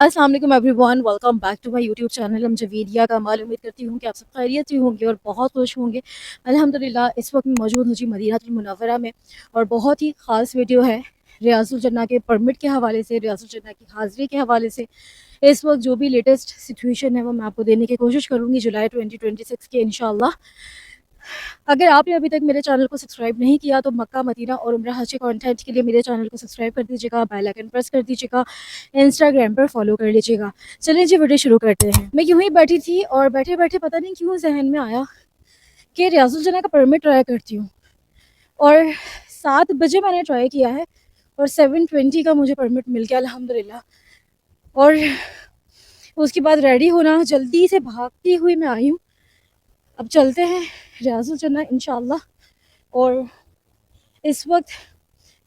अस्सलाम वालेकुम everyone, welcome back to my YouTube channel. हम जवेदिया का माल। उम्मीद करती हूँ कि आप सब खैरियत से होंगे और बहुत खुश होंगे। अल्हम्दुलिल्लाह इस वक्त मैं मौजूद हूँ जी मदीनातुल मुनव्वरा में, और बहुत ही ख़ास वीडियो है रियाजुल जन्ना के परमिट के हवाले से, रियाजुल जन्ना की हाज़िरी के हवाले से। इस वक्त जो भी लेटेस्ट सिचुएशन है वो मैं आपको देने की कोशिश करूँगी जुलाई 2026 के इंशाल्लाह। अगर आपने अभी तक मेरे चैनल को सब्सक्राइब नहीं किया तो मक्का, मदीना और उम्रा हज के कंटेंट के लिए मेरे चैनल को सब्सक्राइब कर दीजिएगा, बेल आइकन प्रेस कर दीजिएगा, इंस्टाग्राम पर फॉलो कर लीजिएगा। चलिए जी वीडियो शुरू करते हैं। मैं यूं ही बैठी थी और बैठे बैठे पता नहीं क्यों जहन में आया कि रियाजुल जन्ना का परमिट ट्राई करती हूँ, और 7 बजे मैंने ट्राई किया है और 7:20 का मुझे परमिट मिल गया अल्हम्दुलिल्लाह। और उसके बाद रेडी होना, जल्दी से भागती हुई मैं आई हूँ। अब चलते हैं रियाजुल जन्ना इंशाल्लाह। और इस वक्त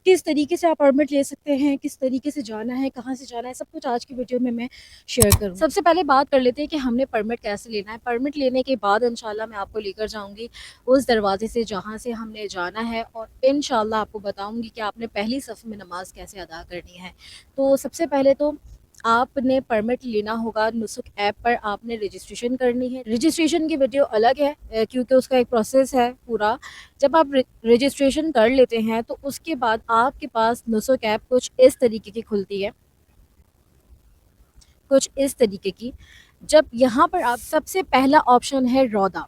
किस तरीके से आप परमिट ले सकते हैं, किस तरीके से जाना है, कहाँ से जाना है, सब कुछ आज की वीडियो में मैं शेयर करूँ। सबसे पहले बात कर लेते हैं कि हमने परमिट कैसे लेना है। परमिट लेने के बाद इंशाल्लाह मैं आपको लेकर जाऊँगी उस दरवाजे से जहाँ से हमने जाना है, और इंशाल्लाह आपको बताऊँगी कि आपने पहली सफ़ में नमाज कैसे अदा करनी है। तो सबसे पहले तो आपने परमिट लेना होगा। नुसुक ऐप पर आपने रजिस्ट्रेशन करनी है। रजिस्ट्रेशन की वीडियो अलग है क्योंकि उसका एक प्रोसेस है पूरा। जब आप रजिस्ट्रेशन कर लेते हैं तो उसके बाद आपके पास नुसुक ऐप कुछ इस तरीके की खुलती है, कुछ इस तरीके की। जब यहाँ पर आप सबसे पहला ऑप्शन है रौदा,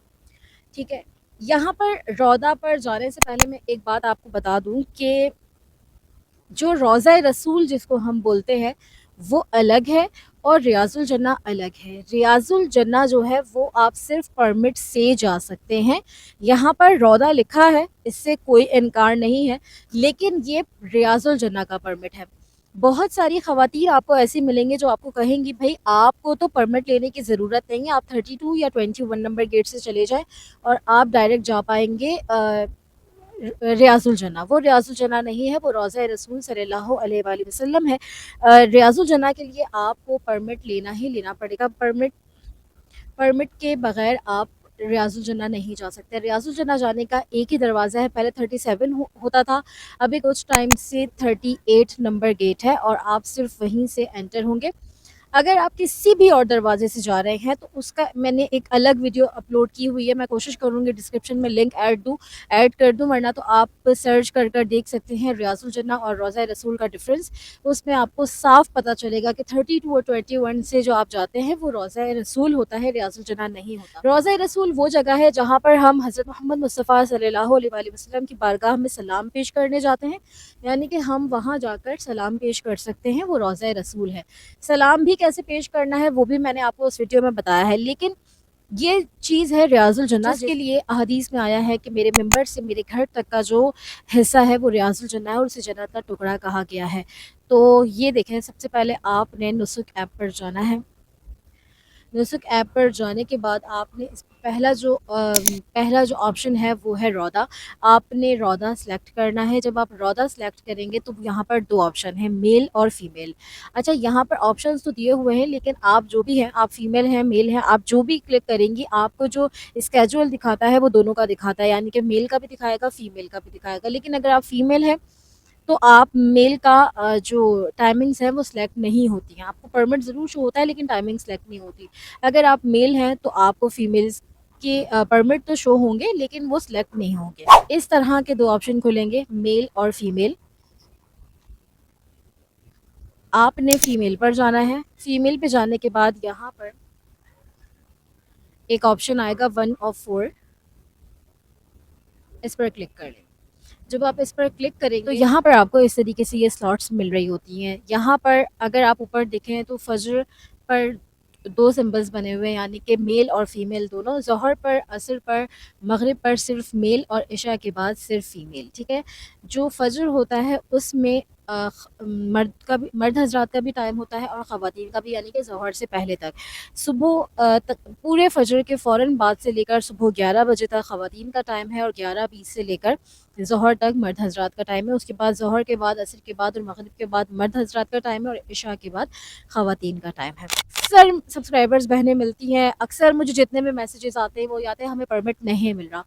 ठीक है। यहाँ पर रौदा पर जाने से पहले मैं एक बात आपको बता दूँ कि जो रोज़ा रसूल जिसको हम बोलते हैं वो अलग है और रियाजुल जन्ना अलग है। रियाजुल जन्ना जो है वो आप सिर्फ परमिट से जा सकते हैं। यहाँ पर रौदा लिखा है, इससे कोई इनकार नहीं है, लेकिन ये रियाजुल जन्ना का परमिट है। बहुत सारी ख़वातीन आपको ऐसी मिलेंगी जो आपको कहेंगी भाई आपको तो परमिट लेने की ज़रूरत नहीं है, आप 32 या 21 नंबर गेट से चले जाएं और आप डायरेक्ट जा पाएंगे रियाजुल जन्ना। वो रियाजुल जन्ना नहीं है, वो रोज़ा रसूल सल्लल्लाहु अलैहि वसल्लम है। रियाजुल जन्ना के लिए आपको परमिट लेना ही लेना पड़ेगा। परमिट के बगैर आप रियाजुल जन्ना नहीं जा सकते। रियाजुल जन्ना जाने का एक ही दरवाज़ा है, पहले 37 होता था, अभी कुछ टाइम से 38 नंबर गेट है और आप सिर्फ वहीं से एंटर होंगे। अगर आप किसी भी और दरवाजे से जा रहे हैं तो उसका मैंने एक अलग वीडियो अपलोड की हुई है, मैं कोशिश करूँगी डिस्क्रिप्शन में लिंक ऐड कर दूँ, वरना तो आप सर्च कर देख सकते हैं रियाजुल जन्ना और रोज़ा रसूल का डिफरेंस। उसमें आपको साफ पता चलेगा कि 32 और 21 से जो आप जाते हैं वो रोज़ा रसूल होता है, रियाजुल जन्ना नहीं होता। रोज़ा रसूल वो जगह है जहाँ पर हम हज़रत मोहम्मद मुस्तफ़ा सल्लल्लाहु अलैहि वसल्लम की बारगाह में सलाम पेश करने जाते हैं, यानी कि हम वहाँ जाकर सलाम पेश कर सकते हैं, वो रोज़ा रसूल है। सलाम भी कैसे पेश करना है वो भी मैंने आपको उस वीडियो में बताया है, लेकिन ये चीज़ है रियाजुल जन्ना जिसके लिए अहदीस में आया है कि मेरे मिंबर से मेरे घर तक का जो हिस्सा है वो रियाजुल जन्ना है और उसे जन्नत का टुकड़ा कहा गया है। तो ये देखें, सबसे पहले आपने नुसुक ऐप पर जाना है। नुसुक ऐप पर जाने के बाद आपने पहला जो ऑप्शन है वो है रौदा। आपने रौदा सेलेक्ट करना है। जब आप रौदा सेलेक्ट करेंगे तो यहाँ पर 2 ऑप्शन है, मेल और फीमेल। अच्छा, यहाँ पर ऑप्शंस तो दिए हुए हैं, लेकिन आप जो भी हैं, आप फीमेल हैं, मेल हैं, आप जो भी क्लिक करेंगी आपको जो स्केजुअल दिखाता है वो दोनों का दिखाता है, यानी कि मेल का भी दिखाएगा, फीमेल का भी दिखाएगा। लेकिन अगर आप फीमेल हैं तो आप मेल का जो टाइमिंग्स है वो सिलेक्ट नहीं होती हैं। आपको परमिट ज़रूर शो होता है लेकिन टाइमिंग सिलेक्ट नहीं होती। अगर आप मेल हैं तो आपको फीमेल्स के परमिट तो शो होंगे लेकिन वो सिलेक्ट नहीं होंगे। इस तरह के 2 ऑप्शन खुलेंगे, मेल और फीमेल। आपने फीमेल पर जाना है। फीमेल पे जाने के बाद यहाँ पर एक ऑप्शन आएगा 1 ऑफ 4, इस पर क्लिक कर लें। जब आप इस पर क्लिक करेंगे तो यहाँ पर आपको इस तरीके से ये स्लॉट्स मिल रही होती हैं। यहाँ पर अगर आप ऊपर देखें तो फजर पर 2 सिंबल्स बने हुए हैं, यानी कि मेल और फीमेल दोनों। ज़ोहर पर, असर पर, मगरिब पर सिर्फ मेल और इशा के बाद सिर्फ फीमेल, ठीक है। जो फजर होता है उसमें मर्द हजरात का भी टाइम होता है और ख़वातीन का भी, यानी कि ज़ोहर से पहले तक। सुबह तक पूरे फजर के फ़ौरन बाद से लेकर सुबह 11 बजे तक ख़वातीन का टाइम है और 11:20 से लेकर ज़ोहर तक मर्द हजरात का टाइम है। उसके बाद ज़ोहर के बाद, असर के बाद और मगरिब के बाद मर्द हजरात का टाइम है और इशा के बाद ख़वातीन का टाइम है। अक्सर सब्सक्राइबर्स बहनें मिलती हैं, अक्सर मुझे जितने भी मैसेजेस आते हैं वो ये आते हैं हमें परमिट नहीं मिल रहा।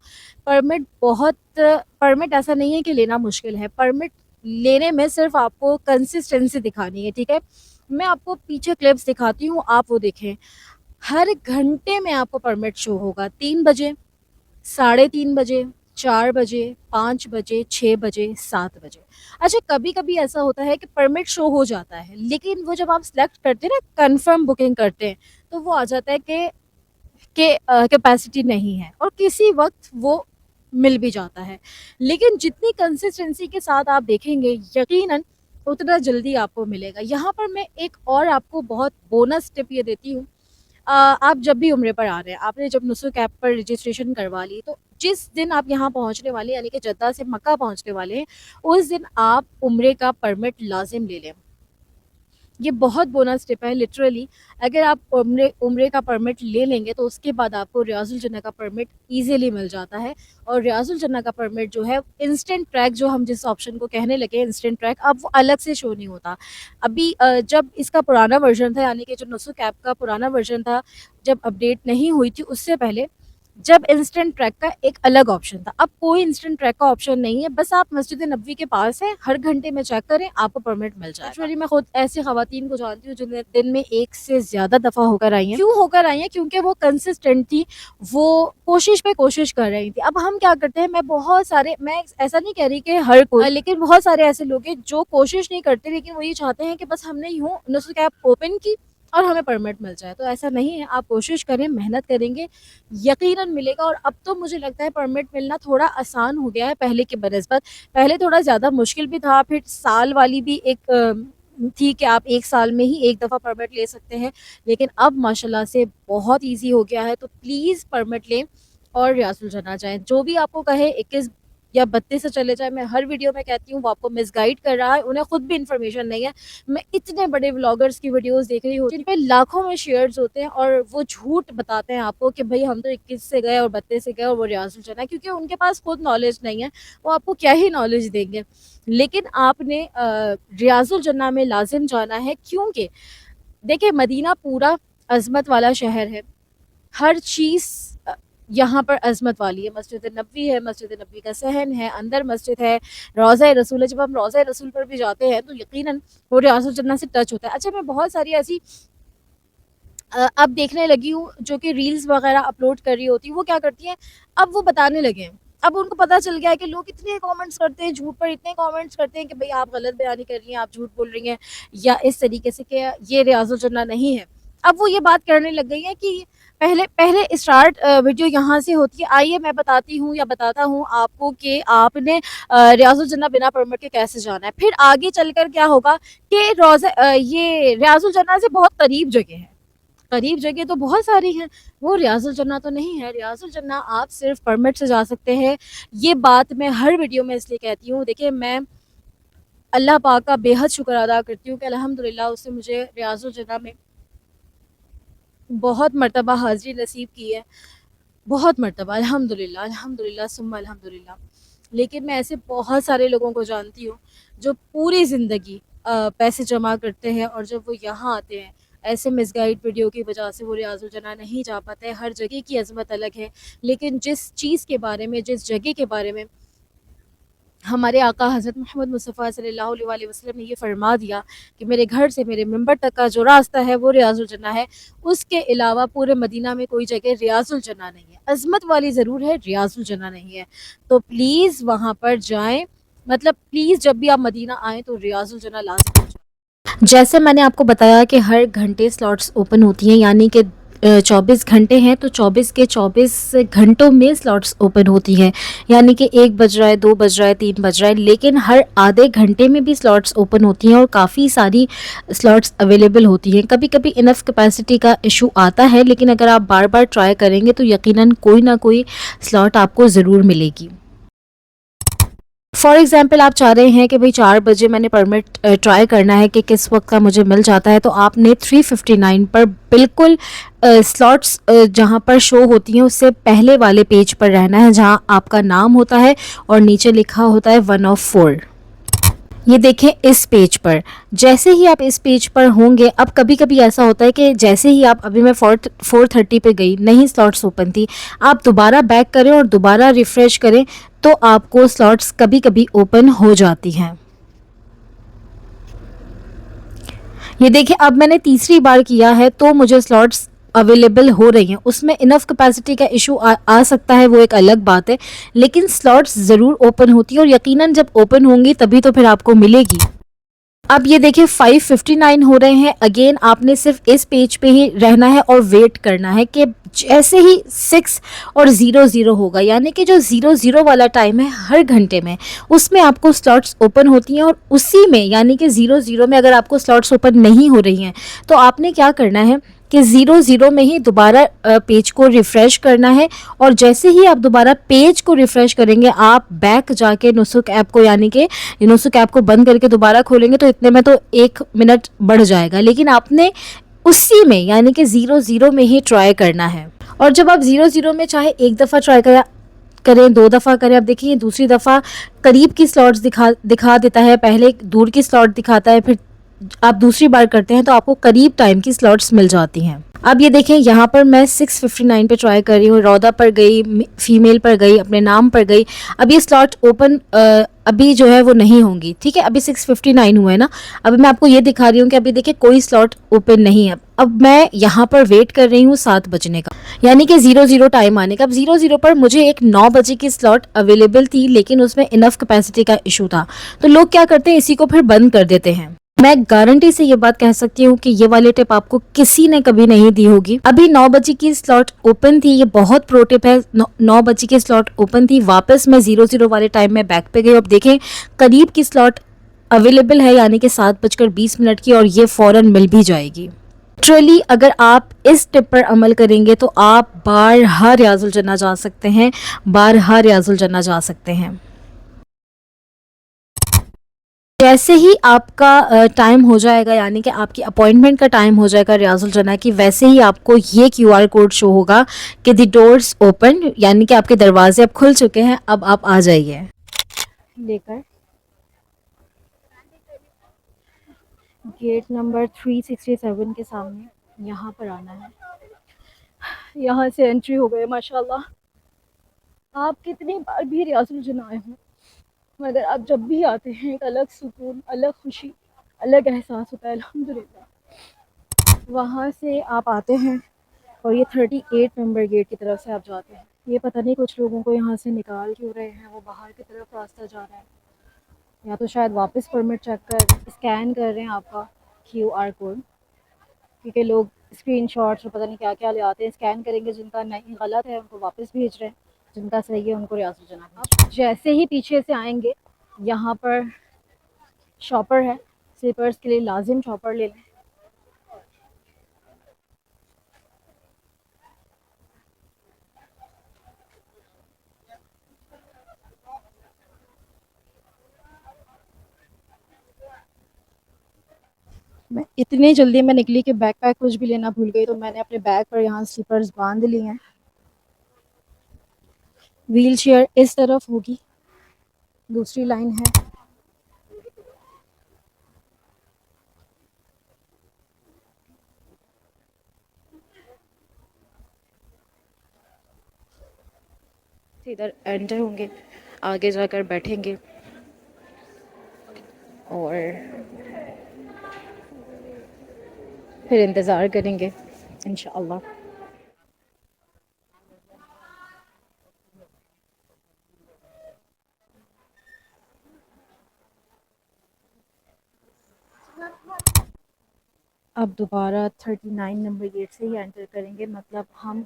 परमिट ऐसा नहीं है कि लेना मुश्किल है, परमिट लेने में सिर्फ आपको कंसिस्टेंसी दिखानी है, ठीक है। मैं आपको पीछे क्लिप्स दिखाती हूँ, आप वो देखें। हर घंटे में आपको परमिट शो होगा, 3 बजे, 3:30 बजे, 4 बजे, 5 बजे, 6 बजे, 7 बजे। अच्छा, कभी-कभी ऐसा होता है कि परमिट शो हो जाता है, लेकिन वो जब आप सिलेक्ट करते हैं ना, कन्फर्म बुकिंग करते हैं, तो वो आ जाता है कि कैपेसिटी नहीं है, और किसी वक़्त वो मिल भी जाता है। लेकिन जितनी कंसिस्टेंसी के साथ आप देखेंगे, यकीनन उतना जल्दी आपको मिलेगा। यहाँ पर मैं एक और आपको बहुत बोनस टिप ये देती हूँ। आप जब भी उम्रे पर आ रहे हैं, आपने जब नुस्ख ऐप पर रजिस्ट्रेशन करवा ली, तो जिस दिन आप यहाँ पहुँचने वाले हैं, यानी कि जद्दा से मक्का पहुँचने वाले हैं, उस दिन आप उम्रे का परमिट लाज़िम ले लें। ये बहुत बोनस टिप है लिटरली। अगर आप उम्रे उम्रे का परमिट ले लेंगे, तो उसके बाद आपको रियाजुल जन्नह का परमिट ईज़िली मिल जाता है। और रियाजुल जन्नह का परमिट जो है, इंस्टेंट ट्रैक जो हम जिस ऑप्शन को कहने लगे इंस्टेंट ट्रैक, अब वो अलग से शो नहीं होता। अभी जब इसका पुराना वर्ज़न था, यानी कि जो नुस्ख ऐप का पुराना वर्ज़न था, जब अपडेट नहीं हुई थी उससे पहले, जब इंस्टेंट ट्रैक का एक अलग ऑप्शन था। अब कोई इंस्टेंट ट्रैक का ऑप्शन नहीं है, बस आप मस्जिद नबवी के पास हैं, हर घंटे में चेक करें, आपको परमिट मिल जाएगा। एक्चुअली मैं खुद ऐसी ख़वातीन को जानती हूँ जिन्हें दिन में 1 से ज़्यादा दफ़ा होकर आई हैं। क्यों होकर आई हैं? क्योंकि वो कंसिस्टेंट थी, वो कोशिश पे कोशिश कर रही थी। अब हम क्या करते हैं, मैं ऐसा नहीं कह रही कि हर कोई, लेकिन बहुत सारे ऐसे लोग हैं जो कोशिश नहीं करते, लेकिन वो ये चाहते हैं कि बस हमने यूँ नुस्ख ऐप ओपन की और हमें परमिट मिल जाए। तो ऐसा नहीं है, आप कोशिश करें, मेहनत करेंगे, यकीनन मिलेगा। और अब तो मुझे लगता है परमिट मिलना थोड़ा आसान हो गया है पहले की बनिस्बत। पहले थोड़ा ज़्यादा मुश्किल भी था, फिर साल वाली भी एक थी कि आप 1 साल में ही 1 दफ़ा परमिट ले सकते हैं, लेकिन अब माशाल्लाह से बहुत ईज़ी हो गया है। तो प्लीज़ परमिट लें और रियासुल जन्नह जाएँ। जो भी आपको कहे 21 या 32 से चले जाएँ, मैं हर वीडियो में कहती हूँ, वो आपको मिसगाइड कर रहा है, उन्हें खुद भी इन्फॉर्मेशन नहीं है। मैं इतने बड़े व्लॉगर्स की वीडियोस देख रही हूँ जिन पे लाखों में शेयर्स होते हैं, और वो झूठ बताते हैं आपको कि भाई हम तो 21 से गए और 32 से गए और वो रियासुल जन्नह, क्योंकि उनके पास खुद नॉलेज नहीं है, वो आपको क्या ही नॉलेज देंगे। लेकिन आपने रियासुल जन्नह में लाजिम जाना है, क्योंकि देखिए मदीना पूरा अजमत वाला शहर है। हर चीज़ यहाँ पर अज़मत वाली है। मस्जिद नबवी है, मस्जिद नबवी का सहन है, अंदर मस्जिद है, रोज़ा रसूल है। जब हम रोज़ा रसूल पर भी जाते हैं, तो यकीनन वो रियासुल जन्नह से टच होता है। अच्छा, मैं बहुत सारी ऐसी अब देखने लगी हूँ जो कि रील्स वगैरह अपलोड कर रही होती हैं, वो क्या करती हैं, अब वो बताने लगे हैं। अब उनको पता चल गया है कि लोग इतने कमेंट्स करते हैं, झूठ पर इतने कमेंट्स करते हैं कि भई आप गलत बयानी कर रही हैं, आप झूठ बोल रही हैं, या इस तरीके से कि ये रियाजुल जन्नह नहीं है। अब वो ये बात करने लग गई हैं कि पहले पहले स्टार्ट वीडियो यहाँ से होती है, आइए मैं बताती हूँ या बताता हूँ आपको कि आपने रियाजुल जन्नह बिना परमिट के कैसे जाना है। फिर आगे चलकर क्या होगा कि ये रियाजुल जन्नह से बहुत करीब जगह है। करीब जगह तो बहुत सारी हैं, वो रियाजुल जन्नह तो नहीं है। रियाजुल जन्नह आप सिर्फ परमिट से जा सकते हैं। ये बात मैं हर वीडियो में इसलिए कहती हूँ। देखिए, मैं अल्लाह पाक का बेहद शुक्र अदा करती हूँ कि अल्हम्दुलिल्लाह उसने मुझे रियाजुल जन्नह में बहुत मर्तबा हाज़िरी नसीब की है, बहुत मर्तबा, अल्हम्दुलिल्लाह, अल्हम्दुलिल्लाह सुम्मा अल्हम्दुलिल्लाह। लेकिन मैं ऐसे बहुत सारे लोगों को जानती हूँ जो पूरी ज़िंदगी पैसे जमा करते हैं, और जब वो यहाँ आते हैं, ऐसे मिसगाइड वीडियो की वजह से वो रियाजुल जन्नह नहीं जा पाते हैं। हर जगह की अज़मत अलग है, लेकिन जिस चीज़ के बारे में, जिस जगह के बारे में हमारे आका हज़रत मोहम्मद मुस्तफ़ा सल्लल्लाहु अलैहि वसल्लम ने ये फ़रमा दिया कि मेरे घर से मेरे मिंबर तक का जो रास्ता है वो रियाजुल जन्नह है, उसके अलावा पूरे मदीना में कोई जगह रियाजुल जन्नह नहीं है। अज़मत वाली ज़रूर है, रियाजुल जन्नह नहीं है। तो प्लीज़ वहाँ पर जाएँ, मतलब प्लीज़ जब भी आप मदीना आएँ तो रियाजुल जन्नह लाज़िम जाएँ। जैसे मैंने आपको बताया कि हर घंटे स्लॉट्स ओपन होती हैं, यानी कि 24 घंटे हैं, तो 24 के 24 घंटों में स्लॉट्स ओपन होती हैं, यानी कि 1 बज रहा है, 2 बज रहा है, 3 बज रहा है, लेकिन हर आधे घंटे में भी स्लॉट्स ओपन होती हैं और काफ़ी सारी स्लॉट्स अवेलेबल होती हैं। कभी कभी इनफ कैपेसिटी का इशू आता है, लेकिन अगर आप बार बार ट्राई करेंगे तो यकीनन कोई ना कोई स्लॉट आपको ज़रूर मिलेगी। फॉर एग्ज़ाम्पल आप चाह रहे हैं कि भाई 4 बजे मैंने परमिट ट्राई करना है कि किस वक्त का मुझे मिल जाता है, तो आपने 3:59 पर बिल्कुल स्लॉट्स जहां पर शो होती हैं उससे पहले वाले पेज पर रहना है, जहां आपका नाम होता है और नीचे लिखा होता है 1 ऑफ 4। ये देखें इस पेज पर, जैसे ही आप इस पेज पर होंगे, अब कभी कभी ऐसा होता है कि जैसे ही आप, अभी मैं 4:30 पे गई, नहीं स्लॉट्स ओपन थी, आप दोबारा बैक करें और दोबारा रिफ़्रेश करें तो आपको स्लॉट्स कभी कभी ओपन हो जाती हैं। ये देखिए अब मैंने तीसरी बार किया है तो मुझे स्लॉट्स अवेलेबल हो रही हैं। उसमें इनफ कैपेसिटी का इशू आ सकता है, वो एक अलग बात है, लेकिन स्लॉट्स ज़रूर ओपन होती है और यकीनन जब ओपन होंगी तभी तो फिर आपको मिलेगी। अब ये देखिए 5:59 हो रहे हैं। अगेन आपने सिर्फ इस पेज पे ही रहना है और वेट करना है कि जैसे ही 6 और 00 होगा, यानी कि जो 00 वाला टाइम है हर घंटे में, उसमें आपको स्लॉट्स ओपन होती हैं। और उसी में यानी कि 00 में अगर आपको स्लॉट्स ओपन नहीं हो रही हैं तो आपने क्या करना है कि 00 में ही दोबारा पेज को रिफ़्रेश करना है। और जैसे ही आप दोबारा पेज को रिफ़्रेश करेंगे, आप बैक जाके नुसुक ऐप को, यानी कि नुसुक ऐप को बंद करके दोबारा खोलेंगे तो इतने में तो 1 मिनट बढ़ जाएगा, लेकिन आपने उसी में यानी कि 00 में ही ट्राई करना है। और जब आप 00 में चाहे एक दफ़ा ट्राई करें, 2 दफ़ा करें, अब देखिए दूसरी दफ़ा करीब की स्लॉट्स दिखा देता है, पहले दूर की स्लॉट दिखाता है, फिर आप दूसरी बार करते हैं तो आपको करीब टाइम की स्लॉट्स मिल जाती हैं। अब ये देखें यहाँ पर मैं 6:59 पे ट्राई कर रही हूँ, रौदा पर गई, फीमेल पर गई, अपने नाम पर गई। अब ये स्लॉट ओपन अभी जो है वो नहीं होंगी, ठीक है। अभी 6:59 हुआ है ना, अभी मैं आपको ये दिखा रही हूँ कि अभी देखिए कोई स्लॉट ओपन नहीं है। अब मैं यहाँ पर वेट कर रही हूँ 7 बजने का, यानी कि 00 टाइम आने का। अब 00 पर मुझे एक 9 बजे की स्लॉट अवेलेबल थी, लेकिन उसमें इनफ कैपेसिटी का इशू था, तो लोग क्या करते हैं इसी को फिर बंद कर देते हैं। मैं गारंटी से ये बात कह सकती हूँ कि ये वाली टिप आपको किसी ने कभी नहीं दी होगी। अभी 9 बजे की स्लॉट ओपन थी, ये बहुत प्रो टिप है। 9 बजे की स्लॉट ओपन थी, वापस मैं 00 वाले टाइम में बैक पे गई। अब देखें करीब की स्लॉट अवेलेबल है, यानी कि 7:20 की, और ये फ़ौरन मिल भी जाएगी। लिटरली अगर आप इस टिप पर अमल करेंगे तो आप बारहा रियाजुल जन्नह जा सकते हैं, बारहा रियाजुल जन्नह जा सकते हैं। जैसे ही आपका टाइम हो जाएगा, यानी कि आपकी अपॉइंटमेंट का टाइम हो जाएगा रियाजुल जन्नह की, वैसे ही आपको ये क्यूआर कोड शो होगा कि द डोर्स ओपन, यानी कि आपके दरवाजे अब खुल चुके हैं, अब आप आ जाइए। लेकर गेट नंबर 367 के सामने यहाँ पर आना है। यहाँ से एंट्री हो गए माशाल्लाह। आप कितनी बार भी रियाजुल जन्नह आए हों, मगर आप जब भी आते हैं एक अलग सुकून, अलग खुशी, अलग एहसास होता है अल्हम्दुलिल्लाह। वहाँ से आप आते हैं और ये 38 नंबर गेट की तरफ से आप जाते हैं। ये पता नहीं कुछ लोगों को यहाँ से निकाल क्यों रहे हैं, वो बाहर की तरफ रास्ता जा रहा है, या तो शायद वापस परमिट चेक कर स्कैन कर रहे हैं आपका क्यूआर कोड, क्योंकि लोग स्क्रीनशॉट्स और पता नहीं क्या क्या ले आते हैं। स्कैन करेंगे, जिनका नहीं गलत है उनको वापस भेज रहे हैं, जिनका सही है उनको रियासत जनाब। आप जैसे ही पीछे से आएंगे यहाँ पर शॉपर है, स्लीपर्स के लिए लाजिम शॉपर ले लें। मैं इतनी जल्दी में निकली कि बैग पैक कुछ भी लेना भूल गई, तो मैंने अपने बैग पर यहाँ स्लीपर्स बांध लिए हैं। व्हील चेयर इस तरफ होगी, दूसरी लाइन है। इधर एंटर होंगे, आगे जाकर बैठेंगे और फिर इंतज़ार करेंगे इंशाअल्लाह। अब दोबारा 39 नंबर गेट से ही एंटर करेंगे, मतलब हम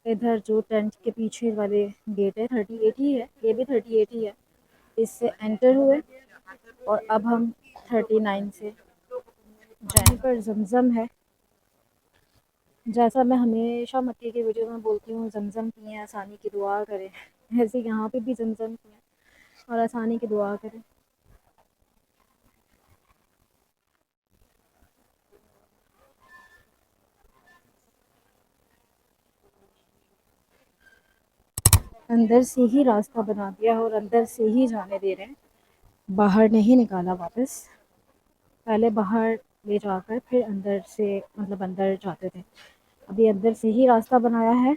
इधर जो टेंट के पीछे वाले गेट है 38 ही है, ये भी 38 ही है, इससे एंटर हुए और अब हम 39 से जाने पर जमज़म है। जैसा मैं हमेशा मक्के की वीडियो में बोलती हूँ, जमज़म पिएँ, आसानी की दुआ करें, ऐसे यहाँ पे भी जमज़म पिएँ और आसानी की दुआ करें। अंदर से ही रास्ता बना दिया है और अंदर से ही जाने दे रहे हैं, बाहर नहीं निकाला वापस। पहले बाहर ले जाकर फिर अंदर से, मतलब अंदर जाते थे, अभी अंदर से ही रास्ता बनाया है।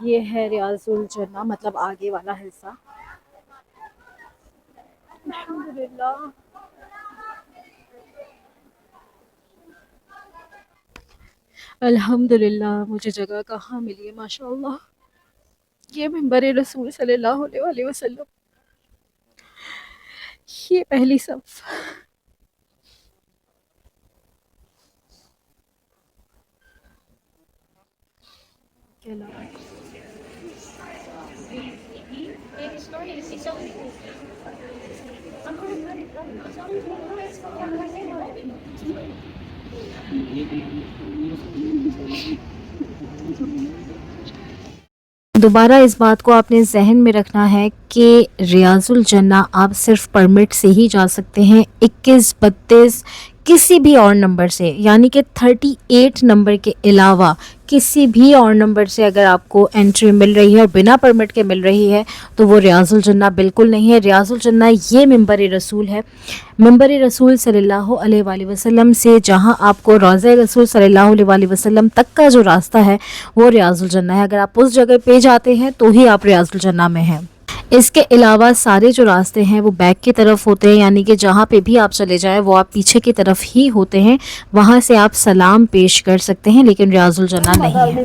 ये है रियाजुल जन्नह, मतलब आगे वाला हिस्सा। अल्हम्दुलिल्लाह। अल्हम्दुलिल्लाह मुझे जगह कहाँ मिली है माशाअल्लाह। ये मिंबर रसूल सल्लल्लाहु अलैहि वसल्लम, ये पहली सफ। दोबारा इस बात को आपने ज़हन में रखना है कि रियाज़ुल जन्ना आप सिर्फ़ परमिट से ही जा सकते हैं, 21, 32 किसी भी और नंबर से, यानी कि 38 नंबर के अलावा किसी भी और नंबर से अगर आपको एंट्री मिल रही है और बिना परमिट के मिल रही है तो वो रियाज़ुल जन्ना बिल्कुल नहीं है। रियाज़ुल जन्ना ये मिंबर रसूल है, मिंबर रसूल सल्लल्लाहु अलैहि वसल्लम से जहाँ आपको रोज़ा रसूल सल्लल्लाहु अलैहि वसल्लम तक का जो रास्ता है वो रियाज़ुल जन्ना है। अगर आप उस जगह पे जाते हैं तो ही आप रियाज़ुल जन्ना में हैं। इसके अलावा सारे जो रास्ते हैं वो बैक की तरफ होते हैं, यानी कि जहाँ पे भी आप चले जाएं वो आप पीछे की तरफ ही होते हैं, वहाँ से आप सलाम पेश कर सकते हैं, लेकिन रियाज़ुल जन्ना नहीं है।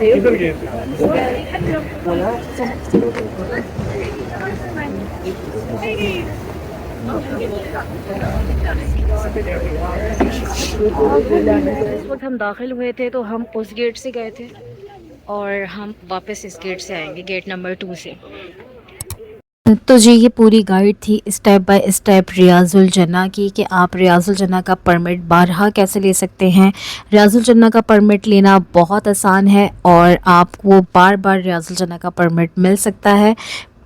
किधर गए? इस वक्त हम दाखिल हुए थे तो हम उस गेट से गए थे और हम वापस इस गेट से आएंगे, गेट नंबर 2 से। तो जी ये पूरी गाइड थी स्टेप बाय स्टेप रियाज़ुल जन्ना की, कि आप रियाज़ुल जन्ना का परमिट बारहा कैसे ले सकते हैं। रियाज़ुल जन्ना का परमिट लेना बहुत आसान है और आपको बार बार रियाज़ुल जन्ना का परमिट मिल सकता है।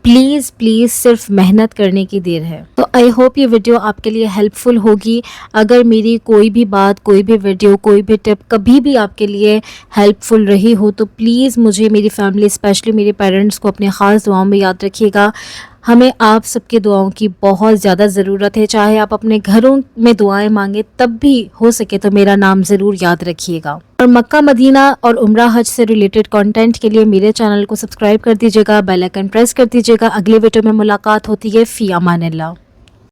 प्लीज़ प्लीज़ सिर्फ मेहनत करने की देर है। तो आई होप ये वीडियो आपके लिए हेल्पफुल होगी। अगर मेरी कोई भी बात, कोई भी वीडियो, कोई भी टिप कभी भी आपके लिए हेल्पफुल रही हो तो प्लीज़ मुझे, मेरी फैमिली, स्पेशली मेरे पेरेंट्स को अपने ख़ास दुआओं में याद रखिएगा। हमें आप सबके दुआओं की बहुत ज़्यादा ज़रूरत है। चाहे आप अपने घरों में दुआएं मांगे तब भी हो सके तो मेरा नाम ज़रूर याद रखिएगा। और मक्का मदीना और उम्रा हज से रिलेटेड कंटेंट के लिए मेरे चैनल को सब्सक्राइब कर दीजिएगा, बेल आइकन प्रेस कर दीजिएगा। अगले वीडियो में मुलाकात होती है। फ़ी अमानिल्लाह।